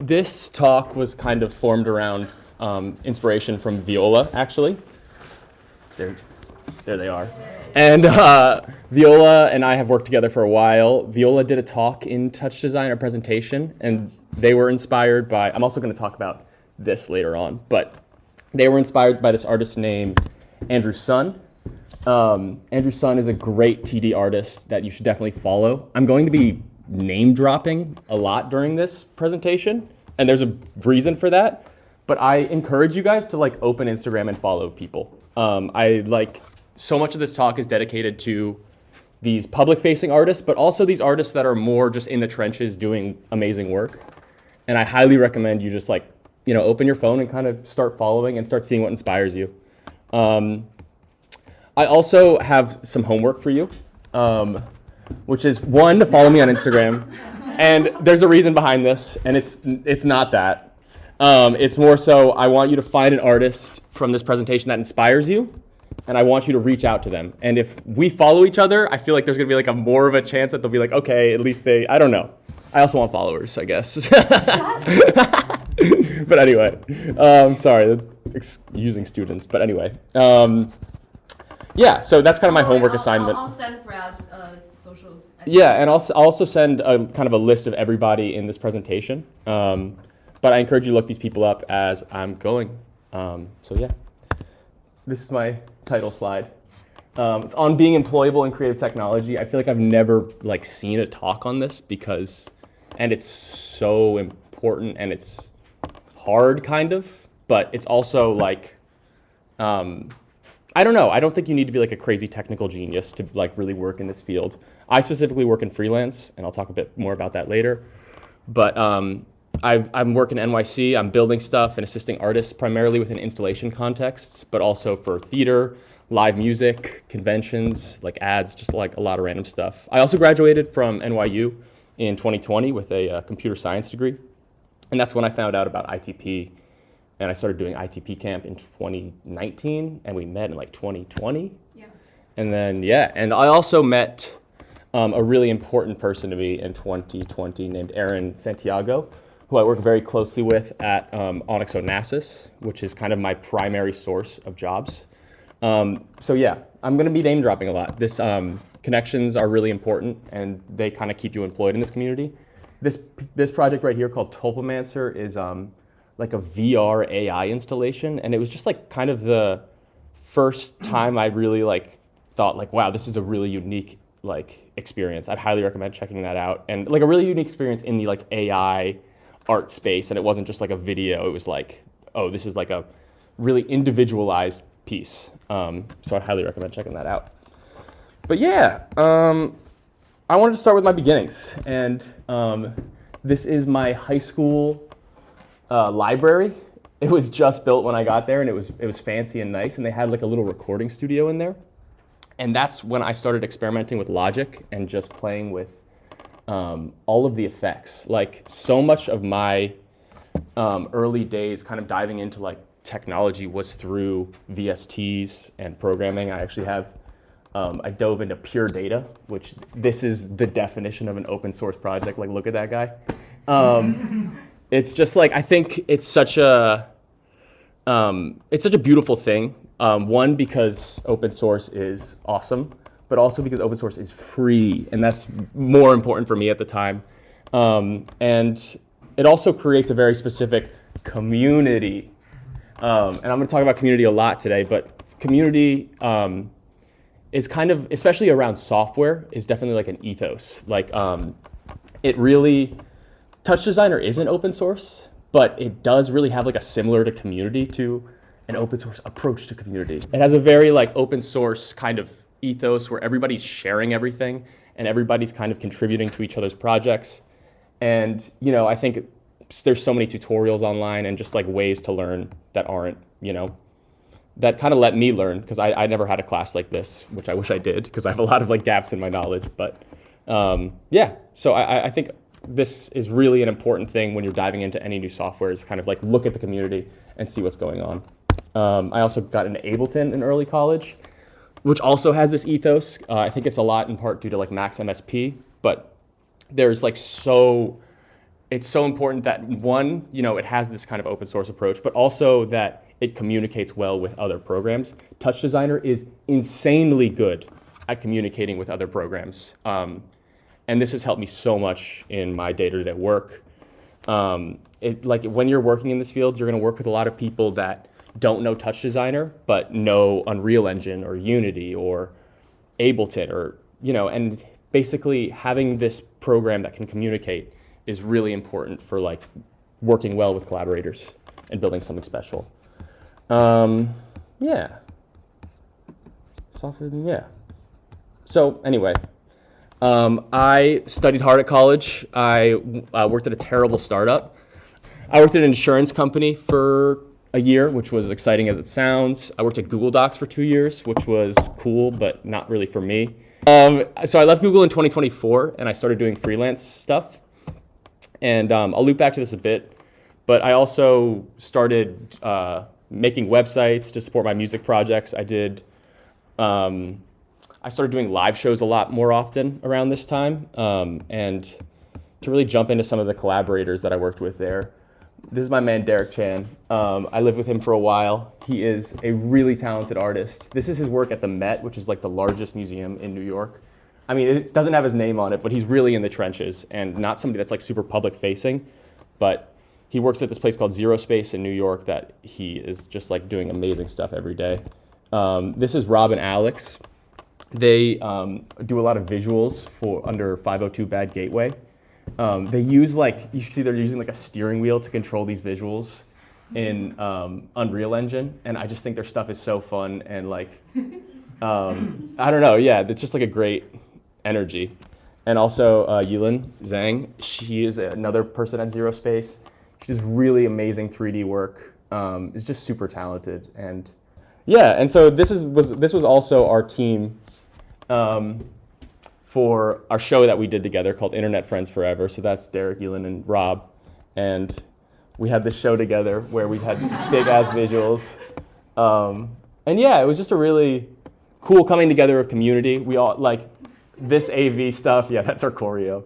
This talk was kind of formed around inspiration from Viola, actually. There they are. And Viola and I have worked together for a while. Viola did a talk in TouchDesigner presentation, and they were inspired by, I'm also going to talk about this later on, but they were inspired by this artist named Andrew Sun. Andrew Sun is a great TD artist that you should definitely follow. I'm going to be name dropping a lot during this presentation, and there's a reason for that, but I encourage you guys to open Instagram and follow people. So much of this talk is dedicated to these public-facing artists, but also these artists that are more just in the trenches doing amazing work. And I highly recommend you just open your phone and kind of start following and start seeing what inspires you. I also have some homework for you, which is one, to follow me on Instagram. And there's a reason behind this, and it's not that. It's more so I want you to find an artist from this presentation that inspires you, and I want you to reach out to them. And if we follow each other, I feel like there's gonna be a more of a chance that they'll be okay, at least I don't know. I also want followers, I guess. But anyway, sorry, using students, but anyway. Yeah, so that's kind of my homework assignment. I'll send Brad's socials. Yeah, and I'll also send a kind of a list of everybody in this presentation. But I encourage you to look these people up as I'm going. So yeah, this is my title slide. It's on being employable in creative technology. I feel like I've never seen a talk on this and it's so important and it's hard kind of, but it's also I don't know. I don't think you need to be a crazy technical genius to really work in this field. I specifically work in freelance, and I'll talk a bit more about that later. But I'm working at NYC. I'm building stuff and assisting artists primarily within installation contexts, but also for theater, live music, conventions, ads, just a lot of random stuff. I also graduated from NYU in 2020 with a computer science degree, and that's when I found out about ITP. And I started doing ITP camp in 2019, and we met in 2020. Yeah. And then, and I also met a really important person to me in 2020 named Aaron Santiago, who I work very closely with at Onyx Onassis, which is kind of my primary source of jobs. So yeah, I'm gonna be name dropping a lot. This connections are really important, and they kind of keep you employed in this community. This project right here called Tulpamancer is a VR AI installation, and it was just kind of the first time I really thought wow, this is a really unique experience. I'd highly recommend checking that out, and a really unique experience in the AI art space. And it wasn't just a video, it was oh, this is a really individualized piece. So I'd highly recommend checking that out. But yeah, I wanted to start with my beginnings, and this is my high school library. It was just built when I got there, and it was fancy and nice, and they had a little recording studio in there. And that's when I started experimenting with Logic and just playing with all of the effects. So much of my early days kind of diving into technology was through VSTs and programming. I actually have I dove into pure data, which this is the definition of an open source project. Look at that guy. It's just I think it's such a beautiful thing. One, because open source is awesome, but also because open source is free, and that's more important for me at the time. And it also creates a very specific community. And I'm going to talk about community a lot today, but community is kind of, especially around software, is definitely an ethos. It really. TouchDesigner isn't open source, but it does really have a similar to community to an open source approach to community. It has a very open source kind of ethos where everybody's sharing everything and everybody's kind of contributing to each other's projects. And I think there's so many tutorials online and just ways to learn that aren't, that kind of let me learn, because I never had a class like this, which I wish I did, because I have a lot of gaps in my knowledge. But yeah, so I think this is really an important thing when you're diving into any new software, is kind of look at the community and see what's going on. I also got into Ableton in early college, which also has this ethos. I think it's a lot in part due to Max MSP, but there's so it's so important that one, it has this kind of open source approach, but also that it communicates well with other programs. TouchDesigner is insanely good at communicating with other programs. And this has helped me so much in my day-to-day work. Like when you're working in this field, you're going to work with a lot of people that don't know TouchDesigner, but know Unreal Engine or Unity or Ableton or, and basically having this program that can communicate is really important for like working well with collaborators and building something special. Yeah. Software, yeah. So anyway, I studied hard at college. I worked at a terrible startup. I worked at an insurance company for a year, which was exciting as it sounds. I worked at Google Docs for 2 years, which was cool, but not really for me. So I left Google in 2024, and I started doing freelance stuff. And I'll loop back to this a bit, but I also started making websites to support my music projects. I started doing live shows a lot more often around this time, and to really jump into some of the collaborators that I worked with there. This is my man, Derek Chan. I lived with him for a while. He is a really talented artist. This is his work at the Met, which is like the largest museum in New York. I mean, it doesn't have his name on it, but he's really in the trenches and not somebody that's like super public facing, but he works at this place called Zero Space in New York that he is just like doing amazing stuff every day. This is Rob and Alex. They do a lot of visuals for under 502 Bad Gateway. They use you see they're using like a steering wheel to control these visuals in Unreal Engine, and I just think their stuff is so fun and like, I don't know, yeah, it's just like a great energy. And also Yilin Zhang, she is another person at Zero Space. She does really amazing 3D work, is just super talented. And yeah, and so this was also our team for our show that we did together called Internet Friends Forever. So that's Derek, Yilin, and Rob. And we had this show together where we had big ass visuals. And yeah, it was just a really cool coming together of community. We all like this AV stuff. Yeah, that's our choreo.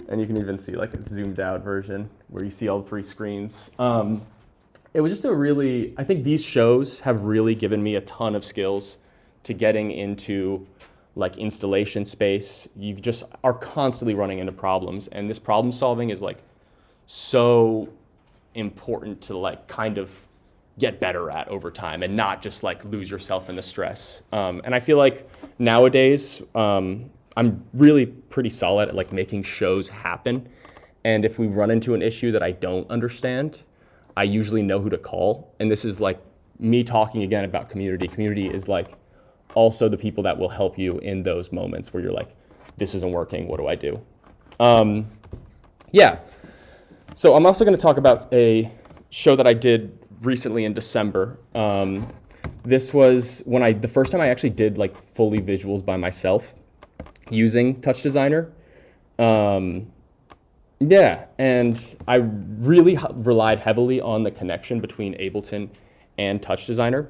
And you can even see like a zoomed out version where you see all 3 screens. It was just I think these shows have really given me a ton of skills to getting into like installation space. You just are constantly running into problems, and this problem solving is like so important to like kind of get better at over time and not just like lose yourself in the stress. And I feel like nowadays I'm really pretty solid at like making shows happen. And if we run into an issue that I don't understand, I usually know who to call. And this is like me talking again about community. Community is like also the people that will help you in those moments where you're like, this isn't working, what do I do? Yeah. So I'm also going to talk about a show that I did recently in December. This was the first time I actually did like fully visuals by myself using TouchDesigner. Yeah, and I really relied heavily on the connection between Ableton and TouchDesigner.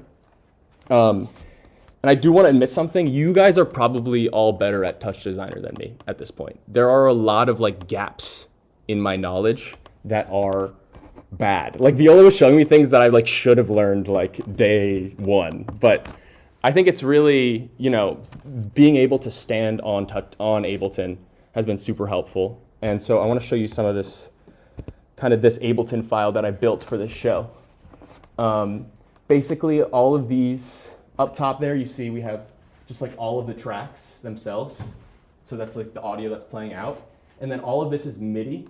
And I do want to admit something. You guys are probably all better at TouchDesigner than me at this point. There are a lot of like gaps in my knowledge that are bad. Like Viola was showing me things that I like should have learned like day one. But I think it's really, being able to stand on Ableton has been super helpful. And so I want to show you some of this Ableton file that I built for this show. Basically, all of these up top there, you see we have just like all of the tracks themselves. So that's like the audio that's playing out. And then all of this is MIDI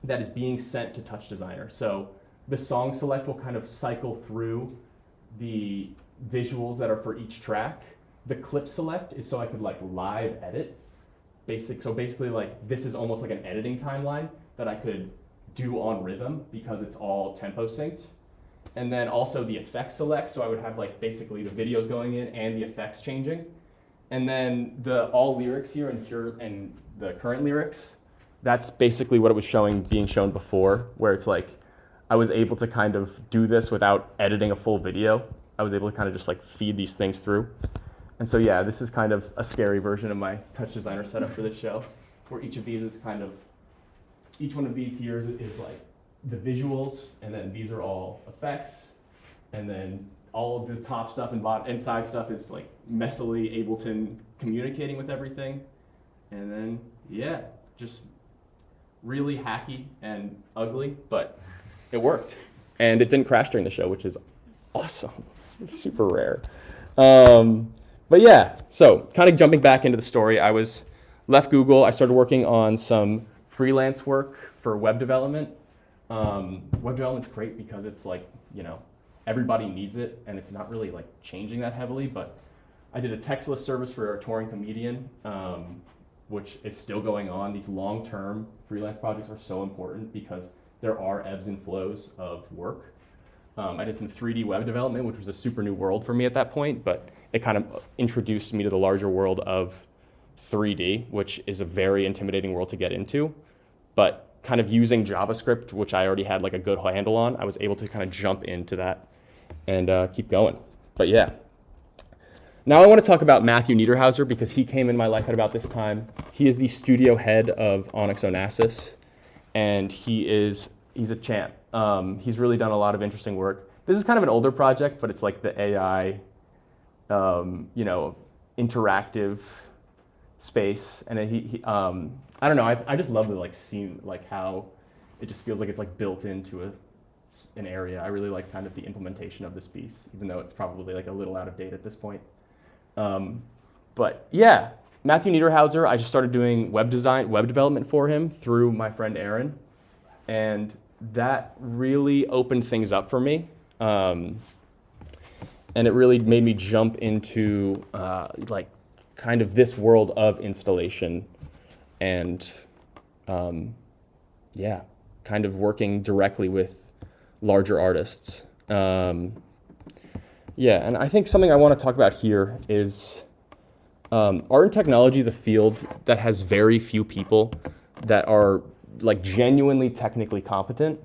that is being sent to TouchDesigner. So the song select will kind of cycle through the visuals that are for each track. The clip select is so I could like live edit. So basically like this is almost like an editing timeline that I could do on rhythm because it's all tempo synced. And then also the effects select, so I would have like basically the videos going in and the effects changing. And then the all lyrics here and the current lyrics, that's basically what it was being shown before, where it's like I was able to kind of do this without editing a full video. I was able to kind of just like feed these things through. And so yeah, this is kind of a scary version of my TouchDesigner setup for this show, where each of these is kind of each one of these here is like the visuals, and then these are all effects, and then all of the top stuff and bottom and side stuff is like messily Ableton communicating with everything. And then, yeah, just really hacky and ugly, but it worked. And it didn't crash during the show, which is awesome. Super rare. But yeah, so kind of jumping back into the story, I left Google. I started working on some freelance work for web development. Web development's great because it's like, everybody needs it, and it's not really like changing that heavily, but I did a textless service for a touring comedian, which is still going on. These long-term freelance projects are so important because there are ebbs and flows of work. I did some 3D web development, which was a super new world for me at that point, but it kind of introduced me to the larger world of 3D, which is a very intimidating world to get into. But kind of using JavaScript, which I already had like a good handle on, I was able to kind of jump into that and keep going. But yeah. Now I want to talk about Matthew Niederhauser because he came in my life at about this time. He is the studio head of Onyx Onassis, and he's a champ. He's really done a lot of interesting work. This is kind of an older project, but it's like the AI, interactive space. And I don't know, I just love the like scene, like how it just feels like it's like built into an area. I really like kind of the implementation of this piece, even though it's probably like a little out of date at this point. But yeah, Matthew Niederhauser, I just started doing web development for him through my friend Aaron. And that really opened things up for me. And it really made me jump into like kind of this world of installation and kind of working directly with larger artists. And I think something I want to talk about here is art and technology is a field that has very few people that are like genuinely technically competent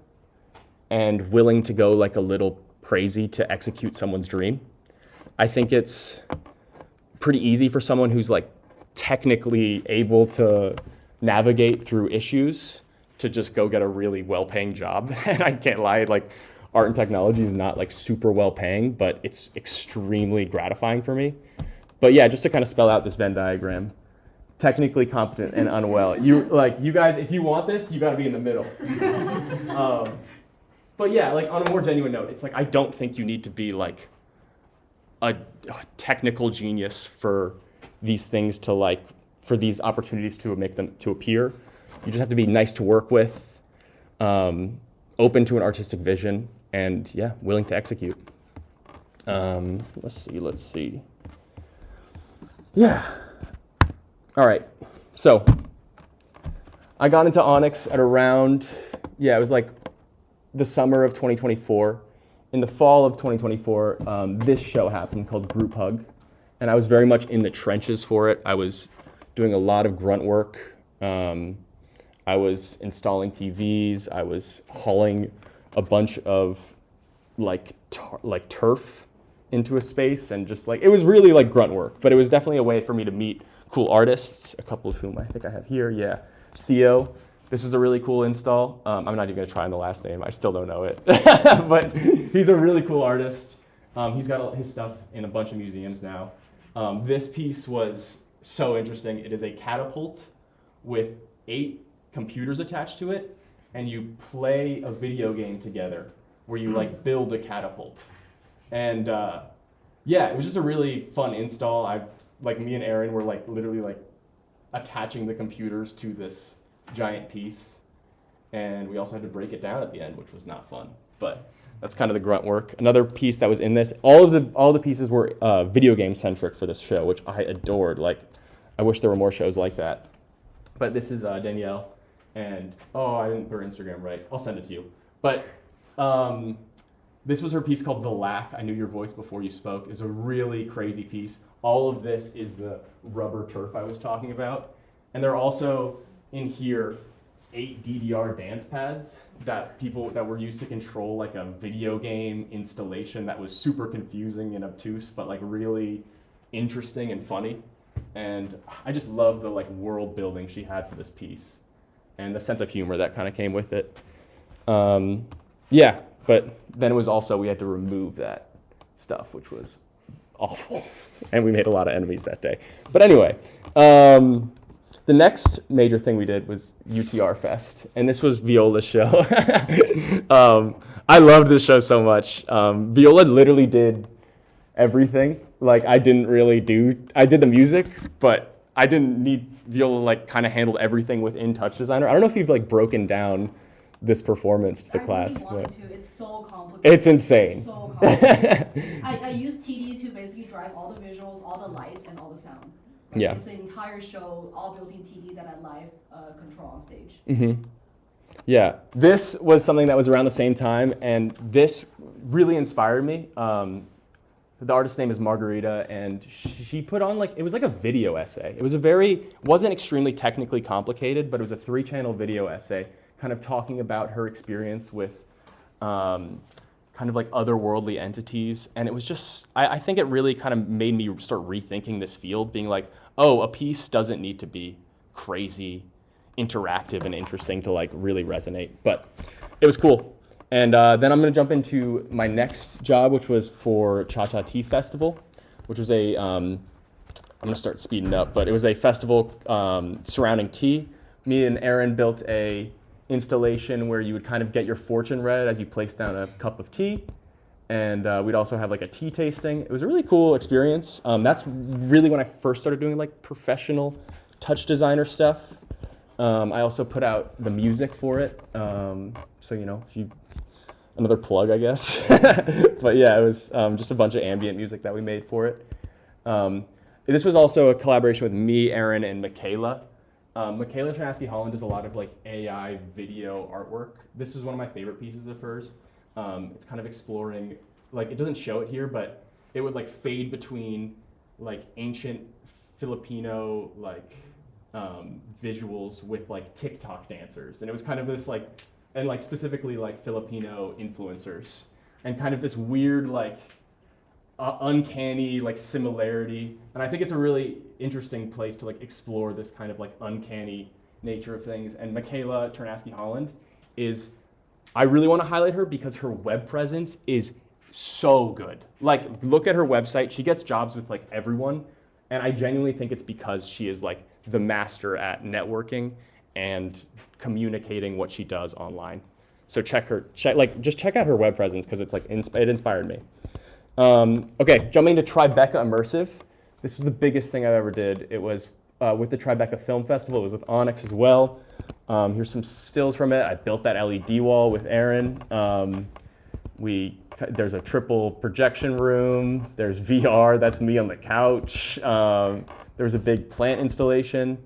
and willing to go like a little crazy to execute someone's dream. I think it's pretty easy for someone who's like technically able to navigate through issues to just go get a really well-paying job. And I can't lie, like art and technology is not like super well-paying, but it's extremely gratifying for me. But yeah, just to kind of spell out this Venn diagram, technically competent and unwell. You guys, if you want this, you got to be in the middle. But yeah, like on a more genuine note, it's like I don't think you need to be like a technical genius for these things to like, for these opportunities to make them to appear. You just have to be nice to work with, open to an artistic vision, and yeah, willing to execute. Let's see. Yeah. All right. So I got into Onyx at around, it was like the summer of 2024. In the fall of 2024, this show happened called Group Hug, and I was very much in the trenches for it. I was doing a lot of grunt work. I was installing TVs. I was hauling a bunch of like turf into a space, and just like, it was really like grunt work, but it was definitely a way for me to meet cool artists, a couple of whom I think I have here. Yeah, Theo. This was a really cool install. I'm not even gonna try on the last name. I still don't know it, but he's a really cool artist. He's got his stuff in a bunch of museums now. This piece was so interesting. It is a catapult with 8 computers attached to it, and you play a video game together where you like build a catapult. And it was just a really fun install. Me and Aaron were like literally like attaching the computers to this giant piece, and we also had to break it down at the end, which was not fun, but that's kind of the grunt work. Another piece that was in this, all the pieces were video game centric for this show, which I adored. Like, I wish there were more shows like that. But this is Danielle, and I didn't put her Instagram right. I'll send it to you. But this was her piece called The Lack. I Knew Your Voice Before You Spoke. It's a really crazy piece. All of this is the rubber turf I was talking about, and there are also in here 8 DDR dance pads that were used to control like a video game installation that was super confusing and obtuse, but like really interesting and funny. And I just love the like world building she had for this piece. and the sense of humor that kind of came with it. Yeah, but then it was also, we had to remove that stuff, which was awful. And we made a lot of enemies that day. But anyway, the next major thing we did was UTR Fest, and this was Viola's show. I loved this show so much. Viola literally did everything. Like, I did the music, but I didn't need Viola, like, kind of handled everything within TouchDesigner. I don't know if you've, like, broken down this performance to the class. I really wanted to. It's so complicated. It's insane. It's so complicated. I use TD to basically drive all the visuals, all the lights, and all the sound. Like, Yeah. It's the entire show, all built in TD that I live control on stage. Mm-hmm. Yeah, this was something that was around the same time, and this really inspired me. The artist's name is Margarita, and she put on, like, it was like a video essay. It was wasn't extremely technically complicated, but it was a 3-channel video essay kind of talking about her experience with kind of like otherworldly entities. And it was just, I think it really kind of made me start rethinking this field, being like, oh, a piece doesn't need to be crazy, interactive, and interesting to like really resonate. But it was cool. And then I'm going to jump into my next job, which was for Cha-Cha Tea Festival, which was I'm going to start speeding up, but it was a festival surrounding tea. Me and Aaron built a installation where you would kind of get your fortune read as you place down a cup of tea. And we'd also have like a tea tasting. It was a really cool experience. That's really when I first started doing like professional TouchDesigner stuff. I also put out the music for it. So, you know, another plug, I guess. But yeah, it was just a bunch of ambient music that we made for it. This was also a collaboration with me, Aaron, and Michaela. Michaela Trinaski-Holland does a lot of like AI video artwork. This is one of my favorite pieces of hers. It's kind of exploring, like, it doesn't show it here, but it would like fade between like ancient Filipino like visuals with like TikTok dancers. And it was kind of this like, and like specifically like Filipino influencers, and kind of this weird like uncanny like similarity. And I think it's a really interesting place to like explore this kind of like uncanny nature of things. And Michaela Ternaski-Holland I really want to highlight her because her web presence is so good. Like, look at her website. She gets jobs with like everyone. And I genuinely think it's because she is like the master at networking and communicating what she does online. So just check out her web presence because it's like it inspired me. Okay, jumping to Tribeca Immersive. This was the biggest thing I've ever did. It was with the Tribeca Film Festival. It was with Onyx as well. Here's some stills from it. I built that LED wall with Aaron. There's a triple projection room. There's VR. That's me on the couch. There was a big plant installation.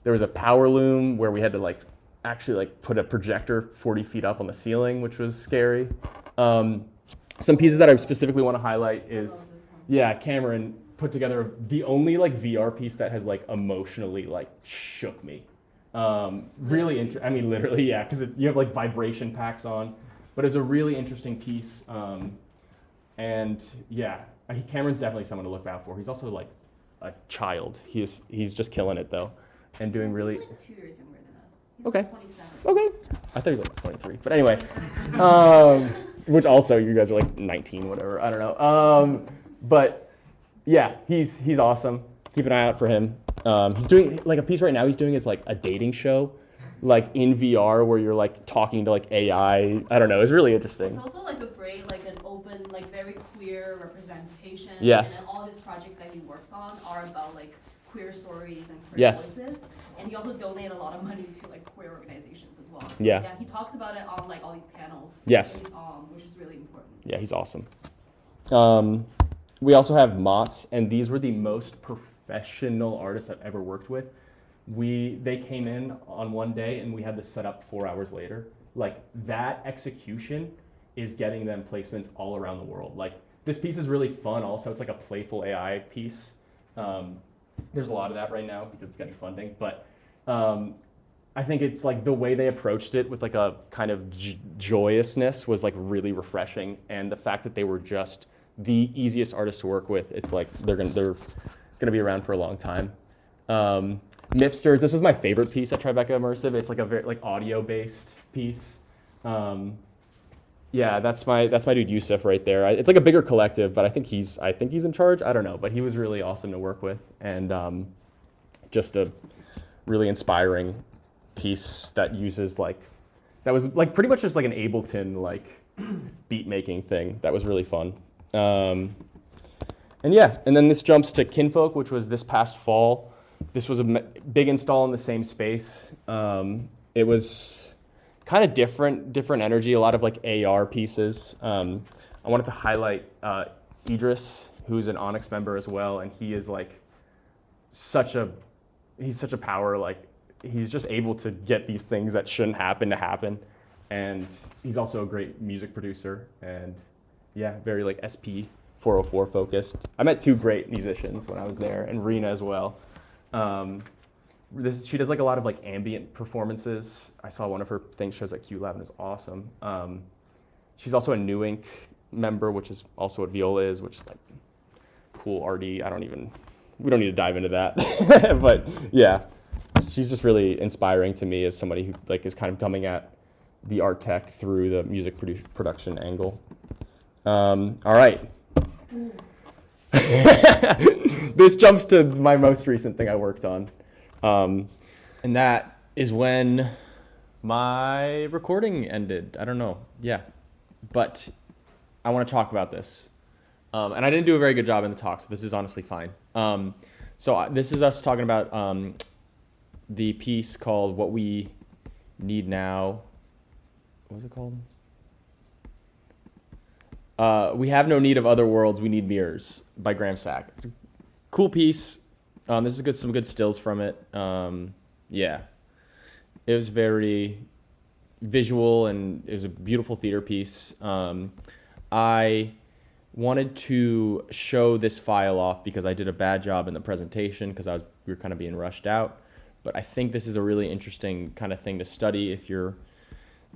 There was a power loom where we had to actually put a projector 40 feet up on the ceiling, which was scary. Some pieces that I specifically want to highlight is, Cameron put together the only VR piece that has emotionally shook me. Literally, because you have vibration packs on, but it's a really interesting piece. Cameron's definitely someone to look out for. He's also a child. He's just killing it though, and doing really. He's 2 years younger than us. He's Okay. 27. Okay. I thought he was 23, but anyway. Which also you guys are 19, whatever. I don't know. But yeah, he's awesome. Keep an eye out for him. He's doing a piece right now. He's doing is a dating show, in VR where you're talking to AI. I don't know. It's really interesting. It's also a great an open very queer representation. Yes. And then all his projects that he works on are about queer stories and queer Yes. voices. And he also donated a lot of money to queer organizations as well. So, Yeah. he talks about it on all these panels. Yes. that he's on, which is really important. Yeah, he's awesome. We also have Mott's, and these were the most professional artists I've ever worked with. They came in on one day and we had this set up 4 hours later. That execution is getting them placements all around the world. This piece is really fun also. It's a playful AI piece. There's a lot of that right now because it's getting funding, but I think it's the way they approached it with a kind of joyousness was really refreshing, and the fact that they were just the easiest artists to work with, it's they're gonna be around for a long time. Mipsters. This was my favorite piece at Tribeca Immersive. It's like a very like audio-based piece. Yeah, that's my dude Yusuf right there. It's like a bigger collective, but I think he's in charge. I don't know, but he was really awesome to work with, and just a really inspiring piece that uses that was like pretty much just like an Ableton like beat making thing. That was really fun. And yeah, and then this jumps to Kinfolk, which was this past fall. This was a big install in the same space. It was kind of different energy, a lot of like AR pieces. I wanted to highlight Idris, who's an Onyx member as well, and he is like he's such a power, like he's just able to get these things that shouldn't happen to happen. And he's also a great music producer, and yeah, very like SP 404 focused. I met two great musicians when I was there, and Rena as well. She does like a lot of like ambient performances. I saw one of her things shows at Q Lab and it was awesome. She's also a New Ink member, which is also what Viola is, which is like cool RD. We don't need to dive into that. But yeah, she's just really inspiring to me as somebody who like is kind of coming at the art tech through the music production angle. All right. This jumps to my most recent thing I worked on. And that is when my recording ended. I don't know. Yeah. But I want to talk about this. And I didn't do a very good job in the talk, so this is honestly fine. This is us talking about the piece called What We Need Now. What was it called? We Have No Need of Other Worlds, We Need Mirrors by Graham Sack. It's a cool piece. This is some good stills from it. Yeah. It was very visual and it was a beautiful theater piece. I wanted to show this file off because I did a bad job in the presentation because we were kind of being rushed out. But I think this is a really interesting kind of thing to study if you're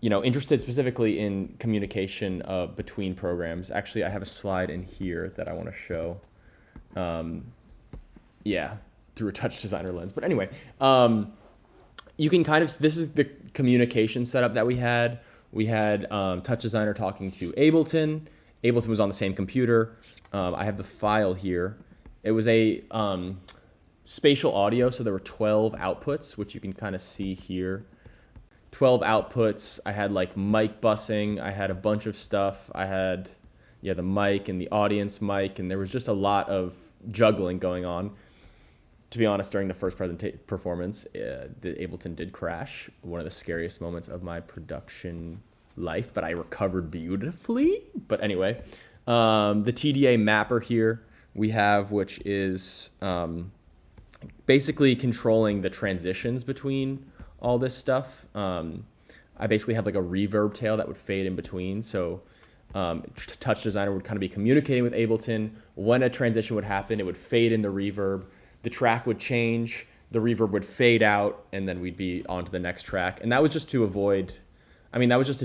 interested specifically in communication between programs. Actually, I have a slide in here that I want to show. Through a TouchDesigner lens. But anyway, you can this is the communication setup that we had. We had TouchDesigner talking to Ableton. Ableton was on the same computer. I have the file here. It was a spatial audio, so there were 12 outputs, which you can kind of see here. 12 outputs. I had like mic busing. I had a bunch of stuff. I had the mic and the audience mic, and there was just a lot of juggling going on. To be honest, during the first performance, the Ableton did crash. One of the scariest moments of my production life, but I recovered beautifully. But anyway, the TDA mapper here we have, which is basically controlling the transitions between all this stuff. I basically have like a reverb tail that would fade in between. So TouchDesigner would kind of be communicating with Ableton. When a transition would happen, it would fade in the reverb. The track would change, the reverb would fade out, and then we'd be on to the next track. And that was just to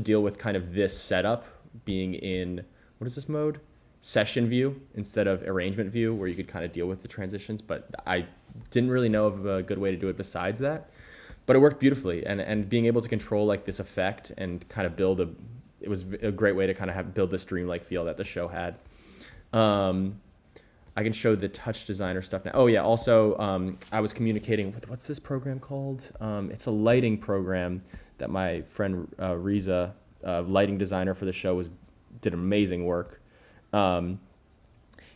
deal with kind of this setup being in, what is this mode? Session view instead of arrangement view, where you could kind of deal with the transitions. But I didn't really know of a good way to do it besides that. But it worked beautifully, and being able to control like this effect and kind of it was a great way to kind of build this dreamlike feel that the show had. I can show the TouchDesigner stuff now. Oh yeah, also I was communicating with, what's this program called? It's a lighting program that my friend Riza, lighting designer for the show, did amazing work.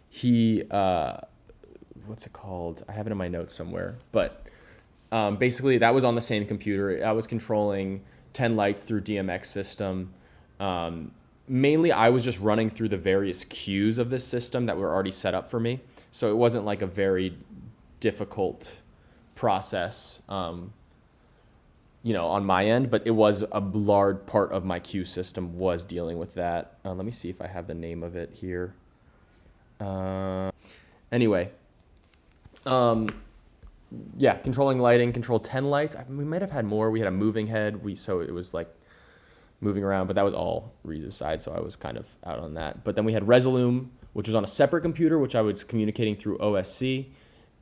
He, what's it called? I have it in my notes somewhere, but basically that was on the same computer. I was controlling 10 lights through DMX system. Mainly I was just running through the various cues of this system that were already set up for me. So it wasn't like a very difficult process, on my end, but it was a large part of my cue system was dealing with that. Let me see if I have the name of it here. Anyway, controlling lighting, control 10 lights. We might have had more. We had a moving head. So it was like moving around, but that was all Reese's side, so I was kind of out on that. But then we had Resolume, which was on a separate computer, which I was communicating through OSC.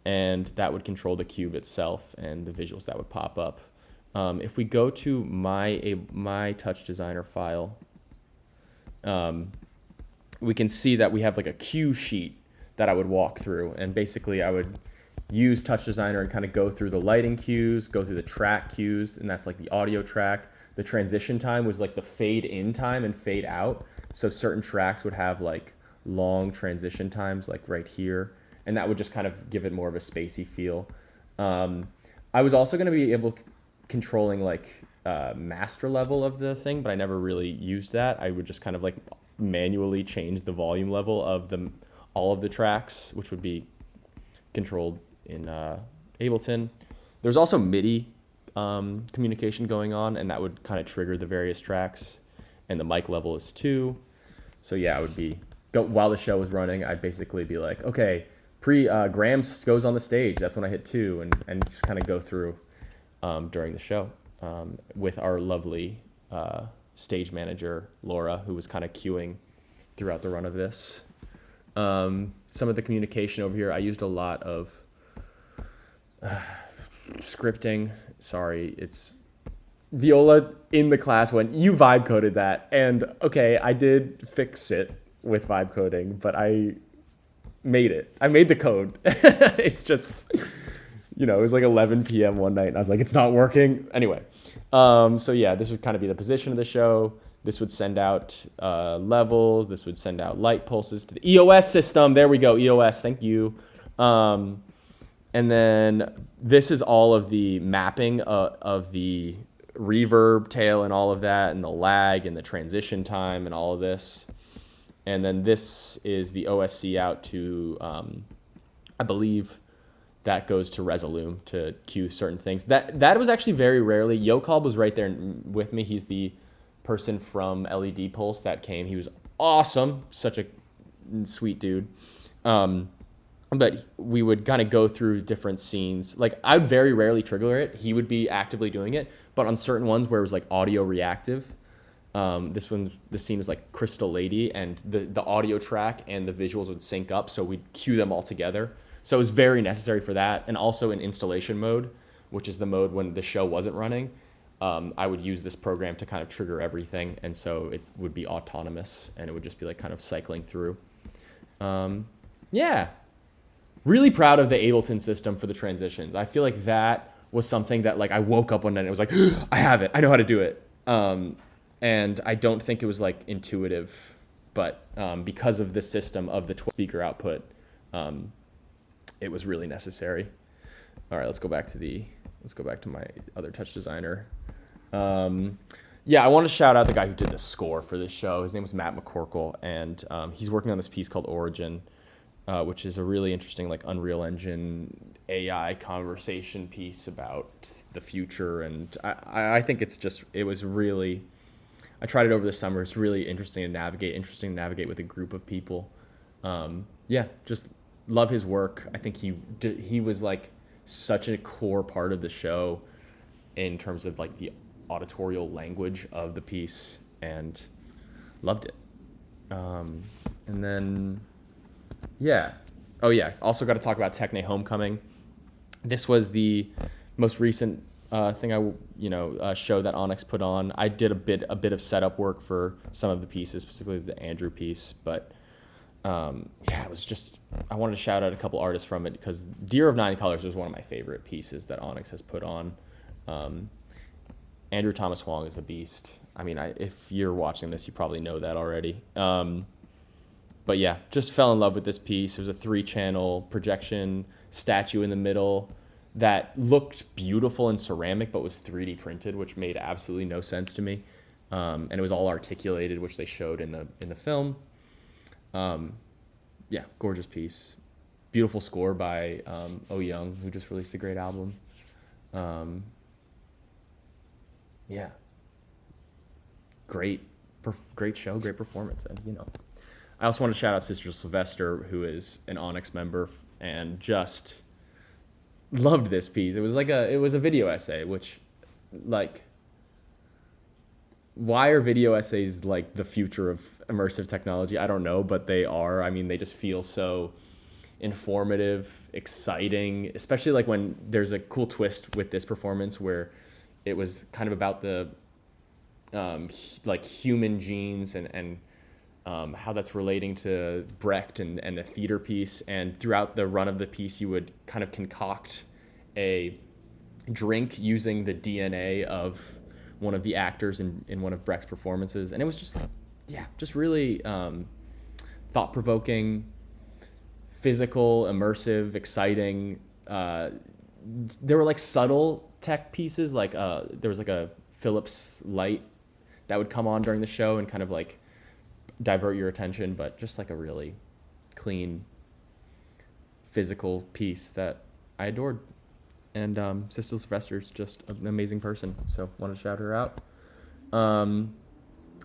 and that would control the cube itself and the visuals that would pop up. If we go to my TouchDesigner file, we can see that we have like a cue sheet that I would walk through, and basically I would use TouchDesigner and kind of go through the lighting cues, go through the track cues, and that's like the audio track. The transition time was like the fade in time and fade out. So certain tracks would have like long transition times, like right here, and that would just kind of give it more of a spacey feel. I was also going to be able controlling like master level of the thing, but I never really used that. I would just kind of like manually change the volume level of all of the tracks, which would be controlled in Ableton. There's also MIDI communication going on, and that would kind of trigger the various tracks, and the mic level is 2. So yeah, I would while the show was running, I'd basically be like, okay, Grams goes on the stage, that's when I hit 2, and just kind of go through during the show with our lovely stage manager, Laura, who was kind of cueing throughout the run of this. Some of the communication over here, I used a lot of scripting. Sorry, it's Viola in the class went, you vibe coded that. And okay, I did fix it with vibe coding, but I made it. I made the code. It's just, it was like 11 p.m. one night and I was like, it's not working. Anyway, so yeah, this would kind of be the position of the show. This would send out levels. This would send out light pulses to the EOS system. There we go, EOS, thank you. And then this is all of the mapping of the reverb tail and all of that, and the lag and the transition time and all of this. And then this is the OSC out to, I believe that goes to Resolume to cue certain things. That was actually very rarely. Yokalb was right there with me. He's the person from LED Pulse that came. He was awesome, such a sweet dude. But we would kind of go through different scenes. Like, I would very rarely trigger it. He would be actively doing it. But on certain ones where it was like audio reactive, the scene was like Crystal Lady, and the audio track and the visuals would sync up, so we'd cue them all together. So it was very necessary for that. And also in installation mode, which is the mode when the show wasn't running, I would use this program to kind of trigger everything. And so it would be autonomous, and it would just be like kind of cycling through. Yeah. Really proud of the Ableton system for the transitions. I feel like that was something that like I woke up one night and it was like, I have it. I know how to do it. And I don't think it was like intuitive, but because of the system of the 12 speaker output, it was really necessary. All right, let's go back to my other TouchDesigner. Yeah, I want to shout out the guy who did the score for this show. His name was Matt McCorkle, and he's working on this piece called Origin, which is a really interesting like Unreal Engine AI conversation piece about the future. And I think it was really, I tried it over the summer. It's really interesting to navigate with a group of people. Yeah, just love his work. I think he was like such a core part of the show in terms of like the auditorial language of the piece, and loved it. And then, yeah. Oh yeah, also got to talk about Techne Homecoming. This was the most recent show that Onyx put on. I did a bit of setup work for some of the pieces, specifically the Andrew piece, but it was just, I wanted to shout out a couple artists from it because Deer of Nine Colors was one of my favorite pieces that Onyx has put on. Andrew Thomas Huang is a beast. I mean, if you're watching this, you probably know that already. But yeah, just fell in love with this piece. It was a 3-channel projection statue in the middle that looked beautiful in ceramic, but was 3D printed, which made absolutely no sense to me. And it was all articulated, which they showed in the film. Yeah, gorgeous piece. Beautiful score by Oh Young, who just released a great album. Yeah, great show, great performance, and I also want to shout out Sister Sylvester, who is an Onyx member, and just loved this piece. It was a video essay, which, like, why are video essays like the future of immersive technology? I don't know, but they are. I mean, they just feel so informative, exciting, especially like when there's a cool twist with this performance where it was kind of about the like human genes and how that's relating to Brecht and the theater piece. And throughout the run of the piece, you would kind of concoct a drink using the DNA of one of the actors in one of Brecht's performances. And it was just like, yeah, just really thought-provoking, physical, immersive, exciting. There were like subtle tech pieces, like there was like a Philips light that would come on during the show and kind of like divert your attention, but just like a really clean physical piece that I adored. And Sister Sylvester's just an amazing person, so wanted to shout her out.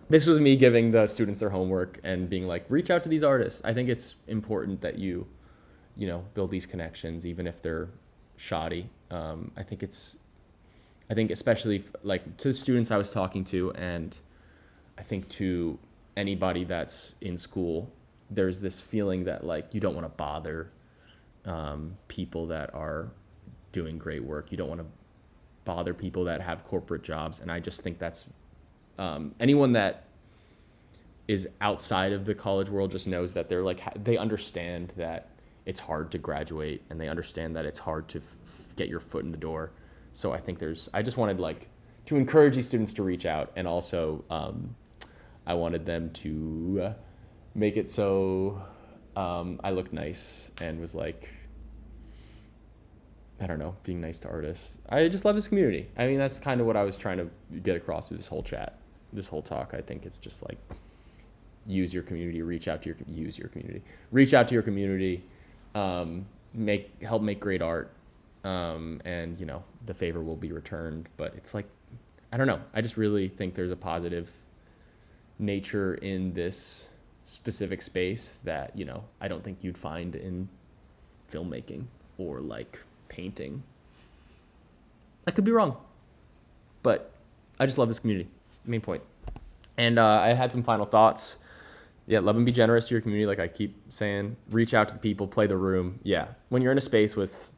This was me giving the students their homework and being like, reach out to these artists. I think it's important that you build these connections, even if they're shoddy. I think especially like to the students I was talking to, and I think to anybody that's in school, there's this feeling that like you don't want to bother people that are doing great work. You don't want to bother people that have corporate jobs. And I just think that's anyone that is outside of the college world just knows that they're like, they understand that it's hard to graduate, and they understand that it's hard to get your foot in the door. So I think I just wanted like to encourage these students to reach out, and also I wanted them to make it so I looked nice and was like, I don't know, being nice to artists. I just love this community. I mean, that's kind of what I was trying to get across through this whole chat, this whole talk. I think it's just like, use your community, reach out to your community, help make great art, and the favor will be returned. But it's like, I don't know. I just really think there's a positive nature in this specific space that I don't think you'd find in filmmaking or like painting. I could be wrong, but I just love this community. Main point. And I had some final thoughts. Yeah, love and be generous to your community, like I keep saying. Reach out to the people, play the room. Yeah, when you're in a space with,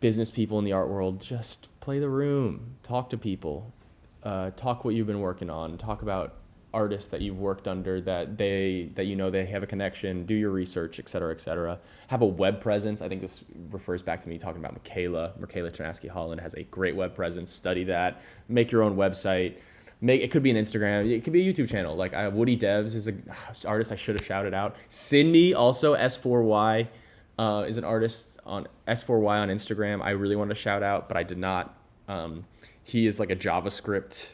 business people in the art world, just play the room. Talk to people. Talk what you've been working on. Talk about artists that you've worked under that they have a connection. Do your research, et cetera, et cetera. Have a web presence. I think this refers back to me talking about Michaela Chernasky Holland has a great web presence. Study that. Make your own website. It could be an Instagram. It could be a YouTube channel. Like Woody Devs is an artist I should have shouted out. Sydney, also S4Y, is an artist on S4Y on Instagram. I really wanted to shout out, but I did not. He is like a JavaScript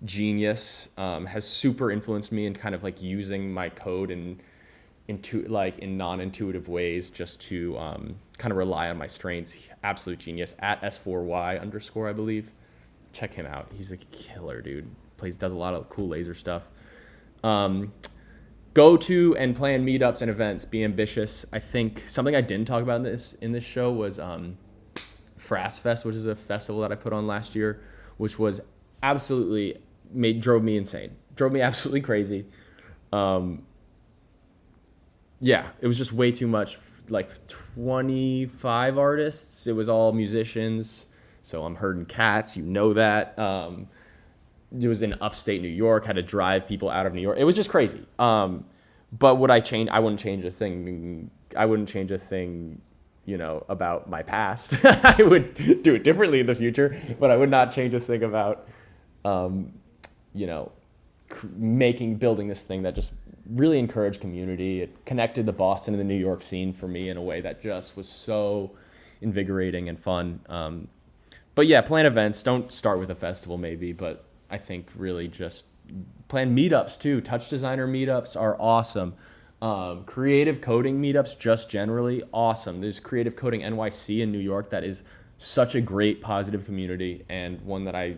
genius. Has super influenced me in kind of like using my code in non-intuitive ways just to kind of rely on my strengths. Absolute genius. At S4Y_, I believe. Check him out. He's a killer, dude. Does a lot of cool laser stuff. Go to and plan meetups and events. Be ambitious. I think something I didn't talk about in this show was Frass Fest, which is a festival that I put on last year, which was absolutely drove me insane. Drove me absolutely crazy. Yeah, it was just way too much. Like 25 artists. It was all musicians. So I'm herding cats. That. It was in upstate New York. Had to drive people out of New York. It was just crazy. But would I change? I wouldn't change a thing. About my past. I would do it differently in the future, but I would not change a thing about, building this thing that just really encouraged community. It connected the Boston and the New York scene for me in a way that just was so invigorating and fun. But yeah, plan events. Don't start with a festival maybe, but I think really just plan meetups too. TouchDesigner meetups are awesome. Creative coding meetups just generally awesome. There's Creative Coding NYC in New York that is such a great positive community, and one that I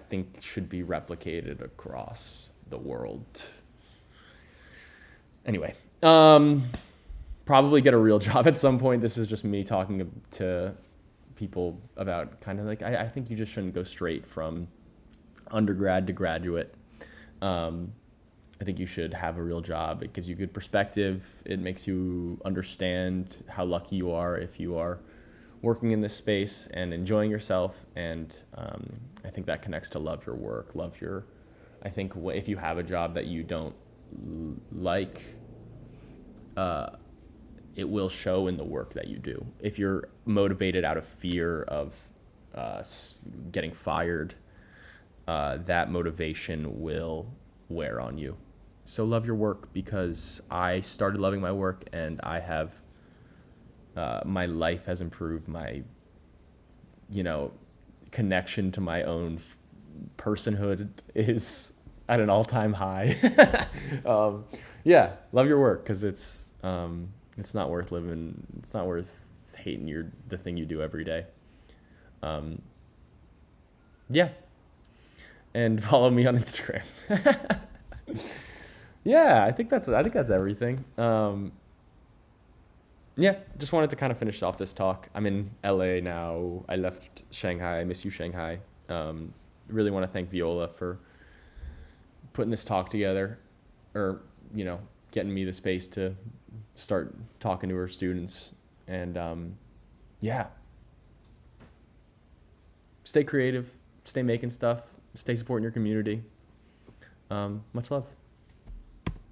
think should be replicated across the world. Anyway, probably get a real job at some point. This is just me talking to people about kind of like, I think you just shouldn't go straight from undergrad to graduate. I think you should have a real job. It gives you good perspective. It makes you understand how lucky you are if you are working in this space and enjoying yourself. And I think that connects to love your work, love your. I think if you have a job that you don't like, it will show in the work that you do. If you're motivated out of fear of getting fired, that motivation will wear on you. So love your work, because I started loving my work, and I have, my life has improved. My, connection to my own personhood is at an all-time high. Yeah, love your work, because it's not worth living. It's not worth hating the thing you do every day. Yeah, and follow me on Instagram. Yeah, I think that's everything. Yeah, just wanted to kind of finish off this talk. I'm in LA now. I left Shanghai. I miss you, Shanghai. Really want to thank Viola for putting this talk together, or getting me the space to start talking to her students. And yeah, stay creative, stay making stuff, stay supporting your community. Much love.